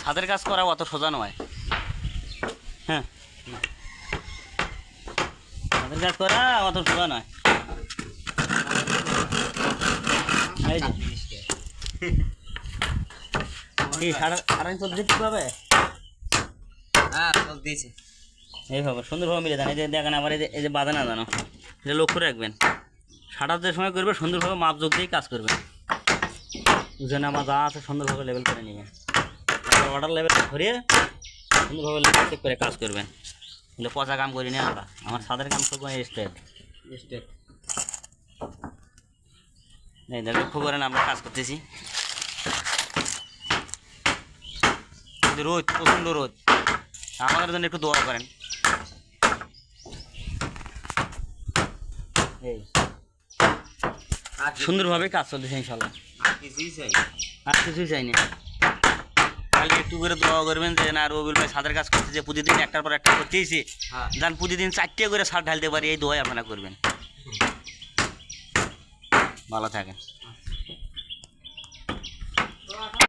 ছাদের কাজ করা অত সোজা নয়। হ্যাঁ, ছাদের কাজ করা অত সোজা নয়। এই যে কি সাড়ে চলতে ঠিক পাবে। হ্যাঁ দিয়েছে এইভাবে সুন্দরভাবে মিলে দেন। এই যে দেখেন আবার এই যে বাঁধা না জানো, এটা লক্ষ্য রাখবেন। সাঁটার যে সময় করবে সুন্দরভাবে মাপ যোগ দিয়েই কাজ করবেন, বুঝলেন? আমার যা আছে সুন্দরভাবে লেভেল করে নেবেন, ওয়াটার লেভেল ধরিয়ে সুন্দরভাবে লেভেল চেক করে কাজ করবেন। এগুলো পচা কাম করি না আমরা, আমার ছাদের কাম করবো স্টেপ। এই লক্ষ্য করেন আমরা কাজ করতেছি। রোদ, প্রচণ্ড রোদ, আমাদের জন্য একটু দোয়া করেন। এই সুন্দরভাবে কাজ চলতেছে ইনশাল্লাহ, আর কিছুই চাই না। খালি একটু করে দোয়া করবেন যে না রবিউল ভাই ছাদের কাজ করতেছে, প্রতিদিন একটার পর একটা করতেইছে, যান প্রতিদিন 4টে করে ছাদ ঢালতে পারি, এই দোয়াই আপনারা করবেন। ভালো থাকেন।